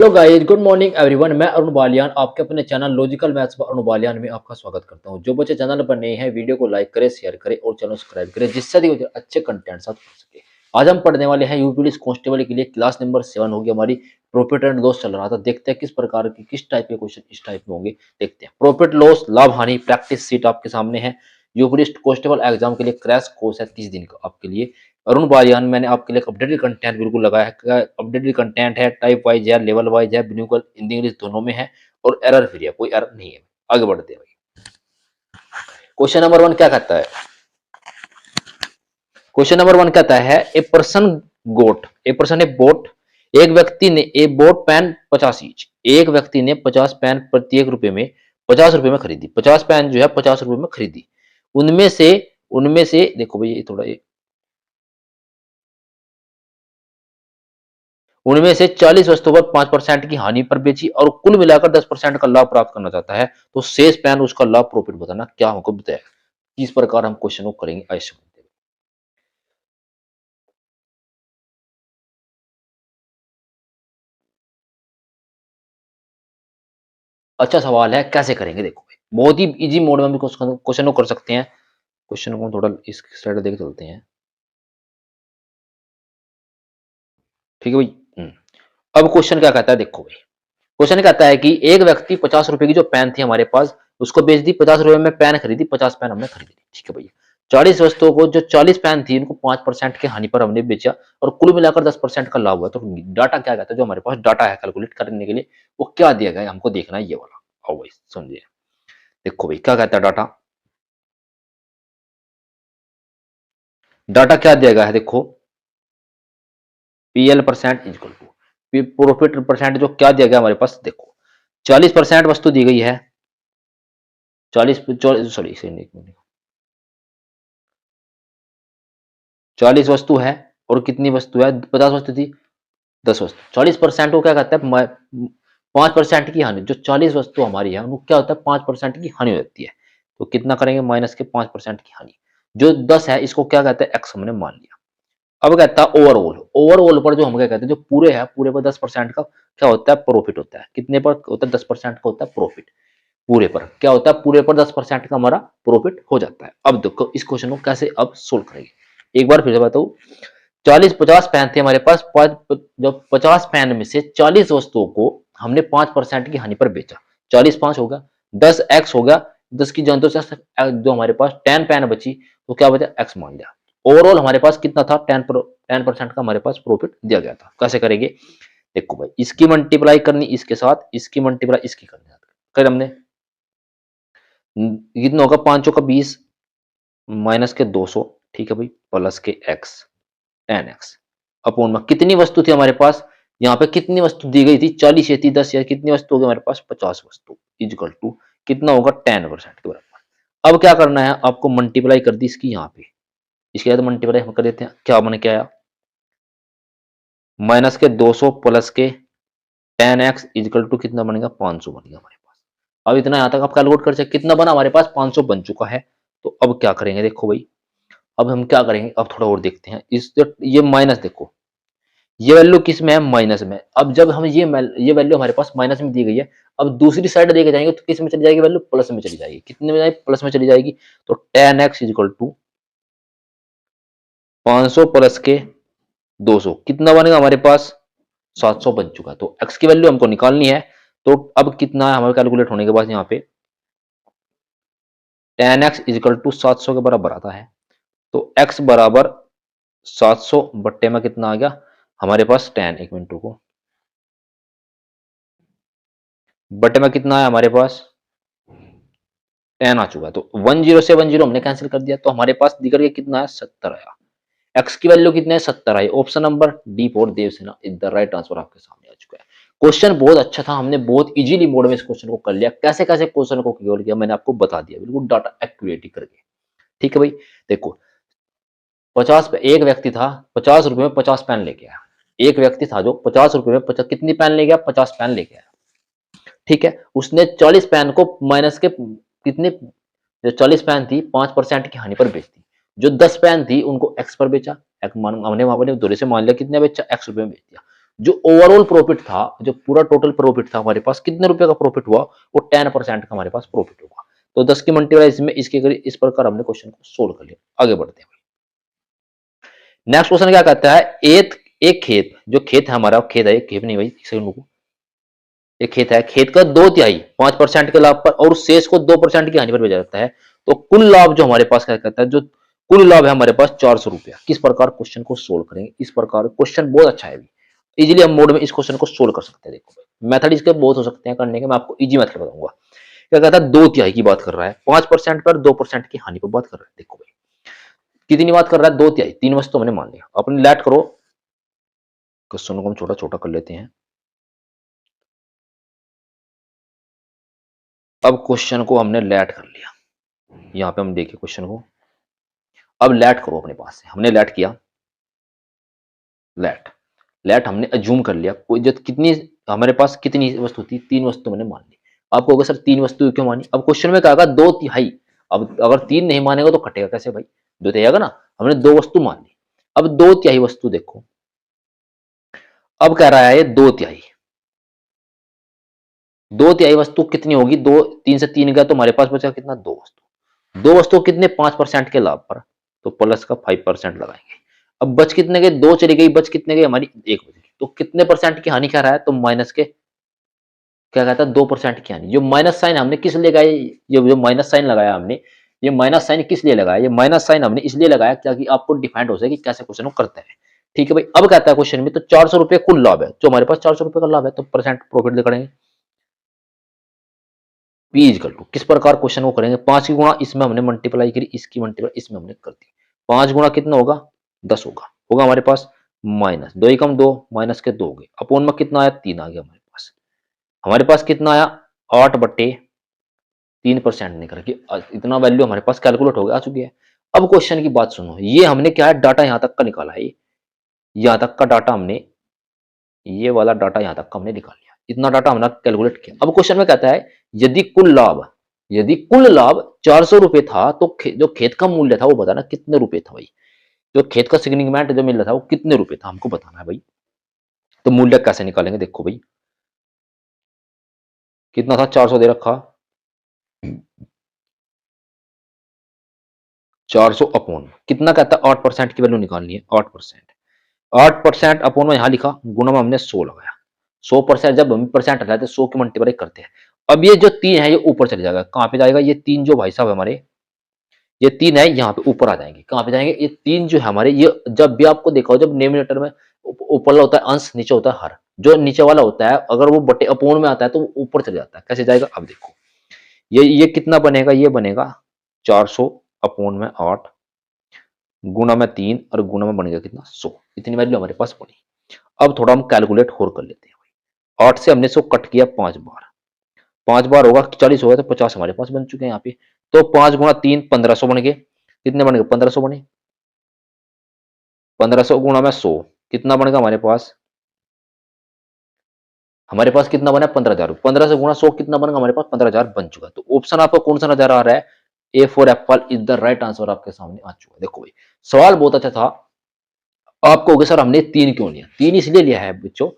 Hello guys, good morning everyone. मैं अरुण बालियान आपके अपने चैनल लॉजिकल मैथ्स पर अरुण बालियान में आपका स्वागत करता हूं। जो बच्चे चैनल पर नए हैं, वीडियो को लाइक करें, शेयर करें और चैनल सब्सक्राइब करें, जिससे अधिक अच्छे कंटेंट साथ पढ़ सके। आज हम पढ़ने वाले हैं यूपी पुलिस कांस्टेबल के लिए क्लास नंबर 7 होगी हमारी। प्रॉफिट एंड लॉस चल रहा था, देखते हैं किस प्रकार की किस टाइप के क्वेश्चन इस टाइप में होंगे। देखते हैं। प्रॉफिट लॉस लाभ हानि प्रैक्टिस सीट आपके सामने है। यूपी पुलिस कांस्टेबल एग्जाम के लिए क्रैश कोर्स है 30 दिन का आपके लिए। अरुण बालियान मैंने आपके लिए अपडेटेड कंटेंट बिल्कुल लगाया है। अपडेटेड कंटेंट है, टाइप वाइज है, लेवल वाइज है, बिल्कुल हिंदी इंग्लिश दोनों में है और एरर फ्री है, कोई एरर नहीं है। आगे बढ़ते हैं भाई। क्वेश्चन नंबर 1 क्या कहता है? क्वेश्चन नंबर 1 कहता है a person goat, a person a boat, एक व्यक्ति ने ए बोट पेन 50 ईच, एक व्यक्ति ने 50 पेन प्रत्येक रुपए में 50 रुपए में खरीदी। 50 पेन जो है 50 रुपए में खरीदी। उनमें से देखो भाई, ये थोड़ा उनमें से 40 वस्तुओं पर 5% की हानि पर बेची और कुल मिलाकर 10% का लाभ प्राप्त करना चाहता है, तो शेष पैन उसका लाभ प्रॉफिट बताना क्या होगा बताया। इस प्रकार हम क्वेश्चन को करेंगे। ऐसे अच्छा सवाल है, कैसे करेंगे देखो भाई। बहुत ही इजी मोड में हम क्वेश्चन को कर सकते हैं। क्वेश्चन को थोड़ा इस साइड देख चलते हैं। ठीक है भाई। अब क्वेश्चन क्या कहता है देखो भाई। क्वेश्चन कहता है कि एक व्यक्ति 50 रुपए की जो पेन थी हमारे पास, उसको बेच दी। 50 रुपए में पेन खरीदी, 50 पेन हमने खरीदी। ठीक है भैया। 40 वस्तुओं को, जो 40 पेन थी, उनको 5% के हानि पर हमने बेचा और कुल मिलाकर 10% का लाभ हुआ। तो डाटा क्या कहता है, जो हमारे पास डाटा है कैलकुलेट करने के लिए, वो क्या दिया गया है हमको देखना है, ये वाला। आओ भाई समझिए। देखो भाई क्या कहता है डाटा। डाटा क्या दिया गया है देखो। PL percent equal to profit percent, जो क्या दिया गया हमारे पास देखो। 40% वस्तु दी गई है। 40 सॉरी 40 वस्तु है और कितनी वस्तु है, 50 वस्तु थी, 10 वस्तु। 40% को क्या कहता है, 5% की हानि। जो 40 वस्तु हमारी है, उनको क्या होता है, 5% की हानि हो जाती है। तो कितना करेंगे, माइनस के 5% की हानि। जो 10 है, इसको क्या कहते हैं, एक्स हमने मान लिया। अब कहता है ओवरऑल। ओवरऑल पर जो हम क्या कहते हैं, जो पूरे है, पूरे पर 10% का क्या होता है, प्रॉफिट होता है। कितने पर होता है, 10% का होता है प्रॉफिट। पूरे पर क्या होता है, पूरे पर 10% का हमारा प्रॉफिट हो जाता है। अब देखो इस क्वेश्चन को कैसे अब सोल्व करेंगे, एक बार फिर से बताऊं। 40-50 पेन थे हमारे पास। जब 50 पेन में से 40 वस्तुओं को हमने 5% की हानि पर बेचा। 40 5 हो गया, 10 एक्स हो गया। 10 की जगह से जो हमारे पास 10 पेन बची, तो क्या बचा, एक्स मान लिया। ओवरऑल हमारे पास कितना था, 10% का हमारे पास प्रॉफिट दिया गया था। कैसे करेंगे देखो भाई। इसकी मल्टीप्लाई करनी इसके साथ, इसकी मल्टीप्लाई इसकी करनी। कर हमने कितना होगा, 5 का 20 माइनस के 200। ठीक है भाई, प्लस के एक्स 10x अपोन में कितनी वस्तु थी हमारे पास। यहाँ पे कितनी वस्तु दी गई थी, 40 या थी 10 या कितनी वस्तु होगी हमारे पास, 50 वस्तु इजकल टू कितना होगा, 10% के बराबर। अब क्या करना है आपको, मल्टीप्लाई कर दी इसकी यहाँ पे। इसके बाद मल्टीप्लाई हम कर देते हैं। क्या बने, क्या आया, माइनस के 200 प्लस के 10x इजकल टू कितना बनेगा, 500 बनेगा हमारे पास। अब इतना यहाँ तक आप कैलकुलेट कर सकते, कितना बना हमारे पास, 500 बन चुका है। तो अब क्या करेंगे देखो भाई। अब हम क्या करेंगे, अब थोड़ा और देखते हैं। इस ये माइनस देखो, ये वैल्यू किस में है, माइनस में। अब जब हम ये वैल्यू हमारे पास माइनस में दी गई है, अब दूसरी साइड देखे जाएंगे तो किस में चली जाएगी, वैल्यू प्लस में चली जाएगी। कितने में जाएगी, प्लस में चली जाएगी। तो 10x इक्वल टू 500 प्लस के 200 कितना बनेगा हमारे पास, 700 बन चुका है। तो x की वैल्यू हमको निकालनी है। तो अब कितना है हमारे कैलकुलेट होने के बाद, यहाँ पे 10x इक्वल टू 700 के बराबर आता है। तो x बराबर 700 बट्टे में कितना आ गया हमारे पास, 10। एक मिनट रुको, बटे में कितना है हमारे पास, 10 आ चुका है। तो 10 से 10 हमने कैंसिल कर दिया, तो हमारे पास निकल के कितना है, 70 आया। एक्स की वैल्यू कितने है, 70 आई। Option number D for Devsena is the right answer आपके सामने आ चुका है। क्वेश्चन बहुत अच्छा था, हमने बहुत इजीली मोड में इस क्वेश्चन को कर लिया। कैसे कैसे क्वेश्चन को क्लियर किया मैंने आपको बता दिया, बिल्कुल डाटा एक्यूरेट करके। ठीक है भाई। देखो 50 एक व्यक्ति था, 50 रुपए में 50 पेन लेके आया। एक व्यक्ति था जो 50 रुपए में 50 कितनी पेन ले गया, 50 पेन लेके आया। ठीक है, उसने 40 पेन को माइनस के कितने, जो 40 पेन थी 5% की हानि पर बेच दी। जो 10 पेन थी उनको एक्स पर बेचा। हमने वहां पर दूरी से मान लिया कितने बेचा, एक्स रुपए में बेच दिया। जो ओवरऑल प्रॉफिट था, जो पूरा टोटल प्रॉफिट था हमारे पास, कितने रुपए का प्रॉफिट हुआ, वो 10% का हमारे पास प्रॉफिट होगा। तो 10 की मल्टीप्लाई इसमें इसके करीब, इस प्रकार हमने क्वेश्चन को सोल्व कर लिया। आगे बढ़ते हैं। नेक्स्ट क्वेश्चन क्या कहता है, एक खेत, जो खेत है हमारा, खेत है, एक खेत नहीं भाई, एक सेकंड रुको। एक खेत है, खेत का 2/3 5% के लाभ पर और शेष को 2% की हानि पर बेचा जाता है, तो कुल लाभ जो हमारे पास क्या कहता है, जो कुल लाभ है हमारे पास 400 रुपया। किस प्रकार क्वेश्चन को सोल्व करेंगे, इस प्रकार क्वेश्चन बहुत अच्छा है, इजीली हम मोड में इस क्वेश्चन को सोल्व कर सकते हैं। देखो मेथड इसके बहुत हो सकते हैं करने के, मैं आपको इजी मेथड बताऊंगा। क्या कहता है, 2/3 की बात कर रहा है, 5% पर 2% की हानि पर बात कर रहा है। देखो भाई कितनी बात कर रहा है, 2/3, 3 वस्तु हमने मान लिया। अपनी लैट करो, क्वेश्चन को हम छोटा छोटा कर लेते हैं। अब क्वेश्चन को हमने लैट कर लिया, यहाँ पे हम देखिए क्वेश्चन को, अब लैट करो अपने पास से, हमने लैट किया, लैट लैट हमने अज्यूम कर लिया, कोई जब कितनी हमारे पास कितनी वस्तु थी, 3 वस्तु मैंने मान ली। आपको होगा सर 3 वस्तु क्यों मानी, अब क्वेश्चन में कहा 2/3, अब अगर 3 नहीं मानेगा तो कटेगा कैसे भाई, 2 आएगा ना, हमने 2 वस्तु मान ली। अब 2/3 वस्तु देखो, अब कह रहा है 2/3, 2/3 वस्तु कितनी होगी, 2 3 से 3 गया तो हमारे पास बचा कितना, 2 वस्तु। 2 वस्तु कितने, 5% के लाभ पर, तो प्लस का 5% लगाएंगे। अब बच कितने गए, 2 चली गई, बच कितने गए हमारी, 1 बच गई, तो कितने परसेंट की हानि कह रहा है, तो माइनस के क्या कहता है, 2% की हानि। जो माइनस साइन हमने किस लिए लगाया, ये जो माइनस साइन लगाया हमने, ये माइनस साइन किस लिए लगाया, ये माइनस साइन हमने इसलिए लगाया ताकि आपको डिफाइंड हो सके कि कैसे क्वेश्चन को करते हैं। ठीक है भाई, अब कहता है क्वेश्चन में, तो 400 रुपए कुल लाभ है, जो हमारे पास 400 रुपए का लाभ है, तो परसेंट प्रॉफिट दिखाएंगे, पी इक्वल टू, किस प्रकार क्वेश्चन को करेंगे, 5 की गुणा इसमें हमने मल्टीप्लाई करी, इसकी मल्टीप्लाई इसमें हमने कर दी, 5 गुणा कितना होगा, 10 होगा, होगा हमारे पास माइनस 2 एकम 2, माइनस के 2 हो गए, अपोन में कितना आया, 3 आ गया हमारे पास। हमारे पास कितना आया, 8/3% निकल के, इतना वैल्यू हमारे पास कैलकुलेट हो गया, आ चुकी है। अब क्वेश्चन की बात सुनो, ये हमने क्या है, डाटा यहां तक का निकाला है, यहां तक का डाटा हमने, ये वाला डाटा यहां तक का हमने निकाल लिया, इतना डाटा हमने कैलकुलेट किया। अब क्वेश्चन में कहता है, यदि कुल लाभ, यदि कुल लाभ 400 रुपए था, तो जो खेत का मूल्य था वो बताना कितने रुपए था भाई, जो खेत का सिग्निफिकेंट जो मिल रहा था वो कितने रुपए था, हमको बताना है भाई। तो मूल्य कैसे निकालेंगे, देखो भाई कितना था, 400 दे रखा, 400 अपोन कितना कहता है, 8% की वैल्यू निकालनी है, 8%, 8% अपोन में यहां लिखा, गुणा में हमने 100 लगाया, 100%, जब हम परसेंट हटाते हैं 100 की मल्टीप्लाई करते हैं। अब ये जो 3 है ये ऊपर चले जाएगा, कहां पे जाएगा, ये 3 जो भाई साहब हमारे, ये 3 है यहाँ पे ऊपर आ जाएंगे, कहां पे जाएंगे, ये 3 जो है हमारे, ये जब भी आपको देखा हो, जब डिनोमिनेटर में ऊपर होता है अंश, नीचे होता है हर, जो नीचे वाला होता है अगर वो बटे अपोन में आता है तो वो ऊपर चले जाता है, कैसे जाएगा, अब देखो ये कितना बनेगा, ये बनेगा 400 अपोन में 8 गुणा में 3 और गुणा में बन गया कितना, 100, इतनी वैल्यू हमारे पास बनी। अब थोड़ा हम कैलकुलेट और कर लेते हैं, 8 से हमने 100 कट किया 5 बार, 5 बार होगा 40 होगा, तो 50 हमारे पास बन चुके हैं यहाँ पे। तो 5 गुणा 3 1500 बन गए, कितने बन गए, 1500 बने, 1500 गुणा में 100 कितना बनेगा हमारे पास कितना बना, 15,000, 15 से गुणा 100 कितना बनेगा हमारे पास, 15,000 बन चुका। तो ऑप्शन आपको कौन सा नजर आ रहा है, A for Apple is the right answer आपके सामने आ चुका है। देखो भाई सवाल बहुत अच्छा था, आपको होगा सर हमने 3 क्यों लिया, 3 इसलिए लिया है बच्चों,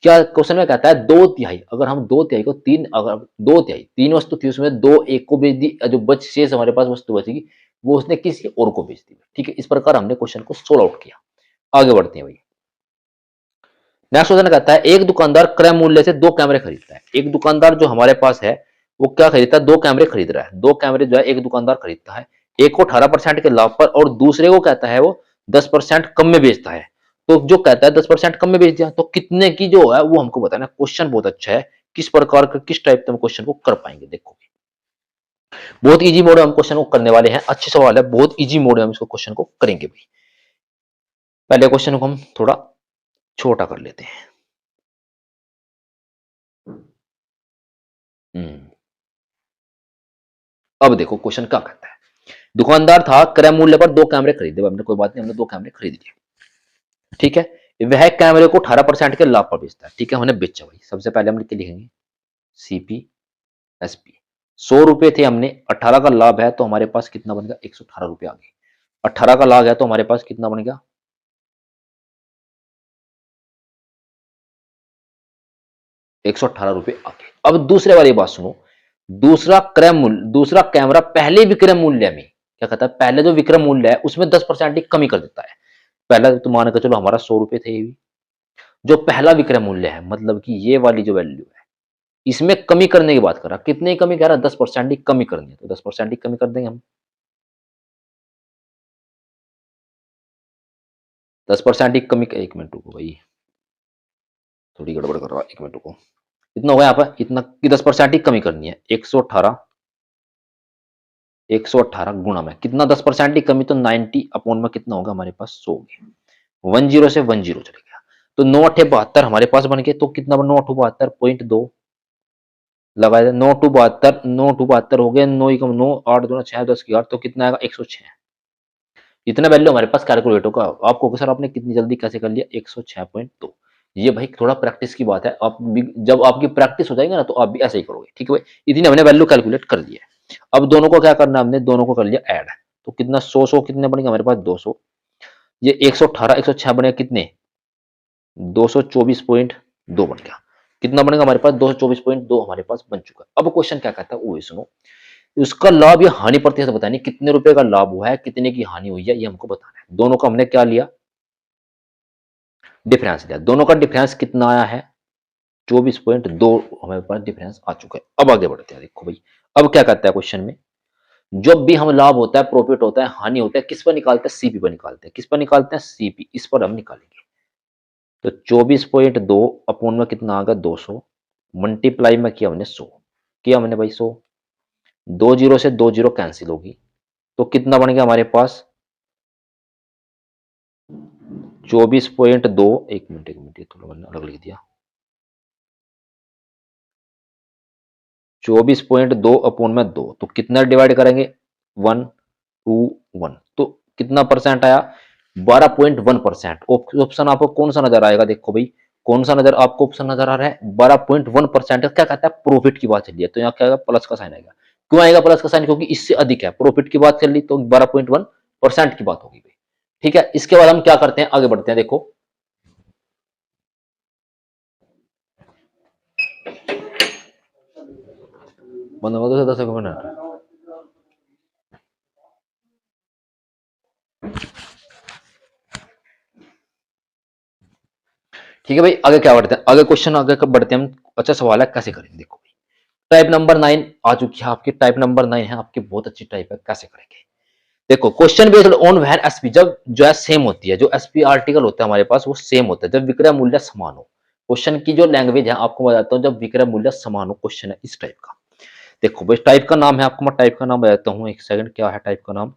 क्या क्वेश्चन में कहता है 2/3, अगर हम 2/3 को 3, अगर 2/3 3 वस्तु थी उसमें 2 एक को बेच दी, जो बच शेष हमारे पास वस्तु बचेगी वो उसने किसी और को बेच दी। ठीक है, इस प्रकार हमने क्वेश्चन को सोल्व आउट किया। आगे बढ़ते हैं भाई, नेक्स्ट क्वेश्चन कहता है, एक दुकानदार क्रय मूल्य से 2 कैमरे खरीदता है। एक दुकानदार जो हमारे पास है वो क्या खरीदता है, 2 कैमरे खरीद रहा है, 2 कैमरे जो है एक दुकानदार खरीदता है, एक को 18% के लाभ पर और दूसरे को कहता है वो 10% कम में बेचता है। तो जो कहता है 10% कम में बेच दिया, तो कितने की जो है वो हमको बताना है। क्वेश्चन बहुत अच्छा है, किस प्रकार का, किस टाइप का हम क्वेश्चन को कर पाएंगे, देखो बहुत इजी मोड में हम क्वेश्चन को करने वाले हैं। अच्छे सवाल है, बहुत इजी मोड में हम इसको क्वेश्चन को करेंगे भाई। पहले क्वेश्चन को हम थोड़ा छोटा कर लेते हैं। हम्म अब देखो क्वेश्चन क्या कहता है, दुकानदार था, क्रय मूल्य पर 2 कैमरे खरीदे, हमने कोई बात नहीं, हमने 2 कैमरे खरीद लिए। ठीक है, वह कैमरे को 18% के लाभ पर बेचता है। ठीक है, हमने बेचा भाई, सबसे पहले हम लिख के लिखेंगे सीपी एसपी, 100 रुपए थे, हमने 18 का लाभ है तो हमारे पास कितना बन गया, 118 रुपए आ गए। 18 का लाभ है तो हमारे पास कितना बन गया, 118 रुपये आ गए। अब दूसरे वाली बात सुनो, दूसरा कैमरा पहले विक्रय मूल्य में क्या कहता है, पहले जो विक्रय मूल्य है उसमें 10% की कमी कर देता है। पहला तो मान के चलो हमारा 100 रुपये थे, ये भी जो पहला विक्रय मूल्य है, मतलब कि ये वाली जो वैल्यू है, इसमें कमी करने की बात कर रहा। कितने की कमी कह रहा, 10% की कमी करनी है, तो 10% की कमी कर देंगे हम। 10% की कमी, एक मिनट रुको भाई, थोड़ी गड़बड़ कर रहा, एक मिनट रुको। इतना होगा यहाँ पर, इतना की 10% की कमी करनी है। 118 गुणा में कितना, 10% की कमी, तो 90 अपॉन में कितना होगा हमारे पास, 100। 10 से 10 चले गया, तो 9 अठे 72 हमारे पास बन गए। तो कितना, 9 अठू 72.2 लगाया, 9 टू 72, 9 टू 72 हो गए, 9 एकम 9, 8 दूना 6, 10 की 8, तो कितना आएगा, 106। इतना वैल्यू हमारे पास कैलकुलेट होगा। आपको सर आपने कितनी जल्दी कैसे कर लिया, 106.2। ये भाई थोड़ा प्रैक्टिस की बात है, आप भी जब आपकी प्रैक्टिस हो जाएगी ना तो आप भी ऐसे ही करोगे, ठीक है भाई। इतनी हमने वैल्यू कैलकुलेट कर ली है। अब दोनों को क्या करना है, हमने दोनों को कर लिया ऐड। तो कितना, 100 कितने बनेगा हमारे पास, 200। ये 118 106 बनेगा कितने, 224.2 बन गया। कितना बनेगा हमारे पास, 224.2 हमारे पास बन चुका है। अब क्वेश्चन क्या कहता है वो सुनो, उसका लाभ या हानि प्रतिशत बतानी, कितने रुपए का लाभ हुआ है, कितने की हानि हुई है, ये हमको बताना है। दोनों का हमने क्या लिया, डिफरेंस लिया। दोनों का डिफरेंस कितना आया है, 24.2 हमारे पास डिफरेंस आ चुका है। अब आगे बढ़ते हैं, देखो भाई अब क्या कहता है क्वेश्चन में, जब भी हम लाभ होता है, प्रॉफिट होता है, हानि होता है, किस पर निकालते हैं, सीपी पर निकालते हैं। किस पर निकालते हैं, सीपी, इस पर हम निकालेंगे। तो 24.2 अपोन में कितना आ गया, 200, मल्टीप्लाई में किया हमने 100, किया हमने भाई 100, 2 जीरो से 2 जीरो कैंसिल होगी, तो कितना बन गया हमारे पास, 24.2, एक मिनट थोड़ा मैंने अलग लिख दिया, 24.2 अपोन में 2, तो कितना डिवाइड करेंगे, 1 2 1, तो कितना परसेंट आया, 12.1%। ऑप्शन आपको कौन सा नजर आएगा, देखो भाई कौन सा नजर आपको ऑप्शन नजर आ रहा है, 12.1%। क्या कहता है, प्रॉफिट की बात चल रही है, तो यहाँ क्या आएगा, प्लस का साइन आएगा। क्यों आएगा प्लस का साइन, क्योंकि इससे अधिक है, प्रॉफिट की बात चल रही, तो 12.1% की बात होगी भाई। ठीक है, इसके बाद हम क्या करते हैं, आगे बढ़ते हैं। देखो बंद हो गया 10 मिनट। ठीक है भाई, आगे क्या बढ़ते हैं, आगे क्वेश्चन आगे कब बढ़ते हैं हम। अच्छा सवाल है, कैसे करेंगे, देखो भाई टाइप नंबर 9 आ चुकी है आपकी, टाइप नंबर 9 है आपकी, बहुत अच्छी टाइप है, कैसे करेंगे। देखो question based on where SP, जब जो है सेम होती है, जो एसपी आर्टिकल होता है हमारे पास वो सेम होता है, जब विक्रय मूल्य समान हो। क्वेश्चन की जो लैंग्वेज है आपको बताता हूँ, जब विक्रय मूल्य समान हो, क्वेश्चन है इस टाइप का। देखो भाई टाइप का नाम है, आपको मैं टाइप का नाम बताता हूँ, एक सेकंड, क्या है टाइप का नाम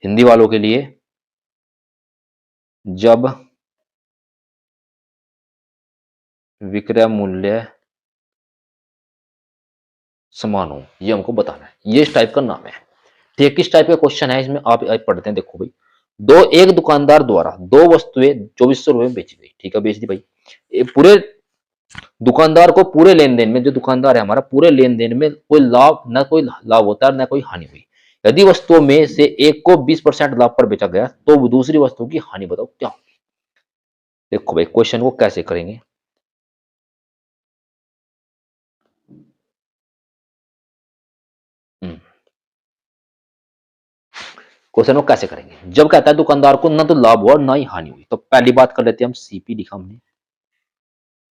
हिंदी वालों के लिए, जब विक्रय मूल्य समान हो, ये हमको बताना है, ये इस टाइप का नाम है। ठीक, किस टाइप का क्वेश्चन है इसमें, आप पढ़ते हैं। देखो भाई एक दुकानदार द्वारा दो वस्तुएं 2400 रुपए में बेची गई, ठीक है, बेच दी भाई। पूरे दुकानदार को पूरे लेन देन में, जो दुकानदार है हमारा, पूरे लेन देन में कोई लाभ, ना कोई लाभ होता है ना कोई हानि हुई। यदि वस्तुओं में से एक को 20% लाभ पर बेचा गया, तो दूसरी वस्तु की हानि बताओ क्या। देखो भाई क्वेश्चन को कैसे करेंगे, क्वेश्चन को कैसे करेंगे, जब कहता है दुकानदार को ना तो लाभ हुआ ना ही हानि हुई, तो पहली बात कर लेते हैं हम, सीपी लिखा हमने,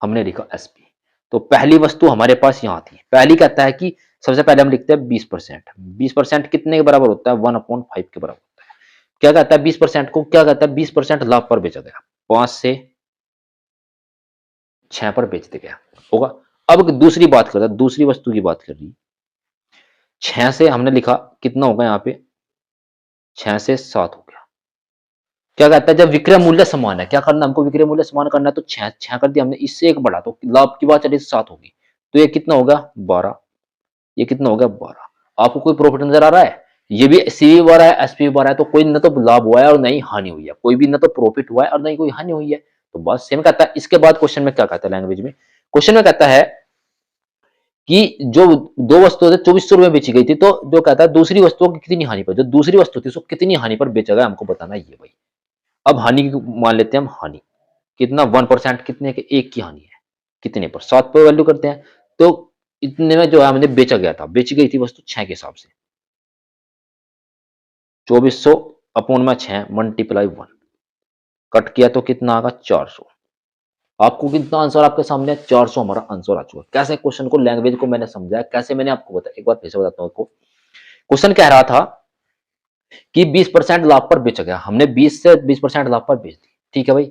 हमने लिखा एसपी। तो पहली वस्तु हमारे पास यहाँ थी, पहली कहता है कि सबसे पहले हम लिखते हैं 20%। 20% कितने के बराबर होता है, 1/5 के बराबर होता है। क्या कहता है 20% को, क्या कहता है 20% लाभ पर बेचा गया, 5 से 6 पर बेच दिया गया होगा। अब दूसरी बात करता है, दूसरी वस्तु की बात कर रही, 6 से हमने लिखा कितना होगा यहाँ पे, 6 से 7 हो गया। क्या कहता है जब विक्रय मूल्य समान है, क्या करना हमको, विक्रय मूल्य समान करना है, तो 6 कर दिया हमने, इससे एक बढ़ा, तो लाभ की बात चली 7 होगी, तो ये कितना होगा 12, ये कितना हो गया 12। आपको कोई प्रॉफिट नजर आ रहा है, ये भी सी भी बढ़ा है, एस पी भी बढ़ा है, तो कोई ना तो लाभ हुआ है और नहीं हानि हुई है, कोई भी ना तो प्रॉफिट हुआ है और नहीं कोई हानि हुई है, तो बस सेम कहता है। इसके बाद क्वेश्चन में क्या कहता है, लैंग्वेज में क्वेश्चन में कहता है कि जो दो वस्तुएं 2400 में बेची गई थी, तो जो कहता है दूसरी वस्तुओं की कितनी हानि पर, जो दूसरी वस्तु थी उसको कितनी हानि पर बेचा गया, हमको बताना है ये भाई। अब हानि मान लेते हैं हम, हानि कितना 1%, कितने के एक की हानि है, कितने पर, 7 पर वैल्यू करते हैं। तो इतने में जो है मुझे बेचा गया था, बेची गई थी वस्तु 6 के हिसाब से। 2400 अपॉन में 6 मल्टीप्लाई 1 कट किया तो कितना आगा 400। आपको कितना आंसर आपके सामने है, 400 हमारा आंसर आ चुका है। कैसे क्वेश्चन को, लैंग्वेज को मैंने समझाया, कैसे मैंने आपको बताया, एक बार फिर से बताता हूँ आपको। क्वेश्चन कह रहा था कि 20% लाभ पर बेचा गया, हमने 20 से 20% लाभ पर बेच दी, ठीक है भाई।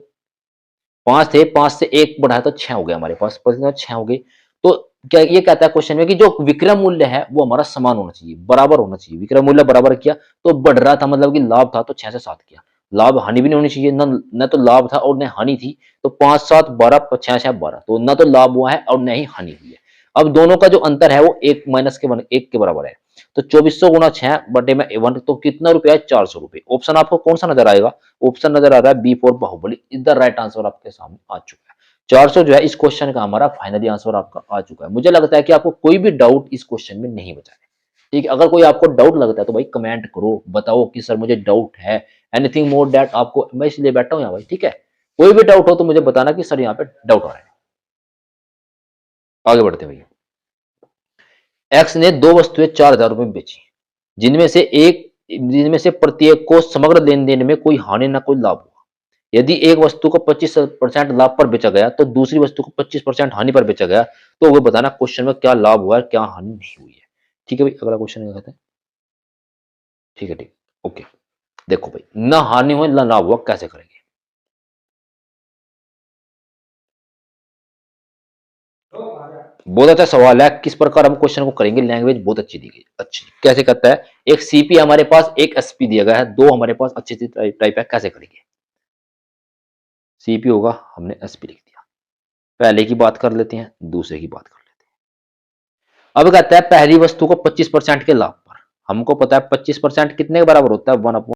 5 थे, 5 से 1 बढ़ाया तो 6 हो गया हमारे पास, 6 हो गई। तो क्या ये कहता है क्वेश्चन में कि जो विक्रय मूल्य है वो हमारा समान होना चाहिए, बराबर होना चाहिए। विक्रय मूल्य बराबर किया तो बढ़ रहा था, मतलब कि लाभ था तो 6 से 7 किया। लाभ हानि भी नहीं होनी चाहिए, न तो लाभ था और न हानि थी। तो 5 7 12 6 6 12, तो न तो लाभ हुआ है और न ही हानि हुई है। अब दोनों का जो अंतर है वो 1 माइनस के 1 के बराबर है। तो 2400 गुणा 6 बटे में 1, तो कितना रुपया है, 400 रुपए। ऑप्शन आपको कौन सा नजर आएगा, ऑप्शन नजर आ रहा है B for Baahubali, is the right answer आपके सामने आ चुका है। 400 जो है इस क्वेश्चन का हमारा फाइनली आंसर आपका आ चुका है। मुझे लगता है कि आपको कोई भी डाउट इस क्वेश्चन में नहीं बचा है। ठीक है, अगर कोई आपको डाउट लगता है तो भाई कमेंट करो, बताओ कि सर मुझे डाउट है, एनीथिंग मोर दैट आपको, मैं इसलिए बैठा हूं यहाँ भाई। ठीक है, कोई भी डाउट हो तो मुझे बताना कि सर यहाँ पे डाउट आ रहा है। आगे बढ़ते हैं भैया। एक्स ने दो वस्तुएं 4000 रुपए में बेची, जिनमें से जिनमें से प्रत्येक को समग्र लेन देन में कोई हानि ना कोई लाभ हुआ। यदि एक वस्तु को 25% लाभ पर बेचा गया तो दूसरी वस्तु को 25% हानि पर बेचा गया, तो वो बताना क्वेश्चन में क्या लाभ हुआ है, क्या हानि नहीं हुई है। ठीक है भाई, अगला क्वेश्चन क्या कहते हैं। ठीक है, ठीक, ओके। देखो भाई, ना हानि हुआ ना लाभ हुआ, कैसे करेंगे। बहुत अच्छा सवाल है, किस प्रकार हम क्वेश्चन को करेंगे। लैंग्वेज बहुत अच्छी दी गई, अच्छी कैसे करता है। एक सीपी हमारे पास, एक एसपी दिया गया है, दो हमारे पास अच्छी टाइप है, कैसे करेंगे। सीपी होगा, हमने एसपी लिख दिया। पहले की बात कर लेते हैं, दूसरे की बात कर लेते हैं। अब कहता है पहली वस्तु को 25% के लाभ पर, हमको पता है 25% कितने के बराबर होता है, 1/।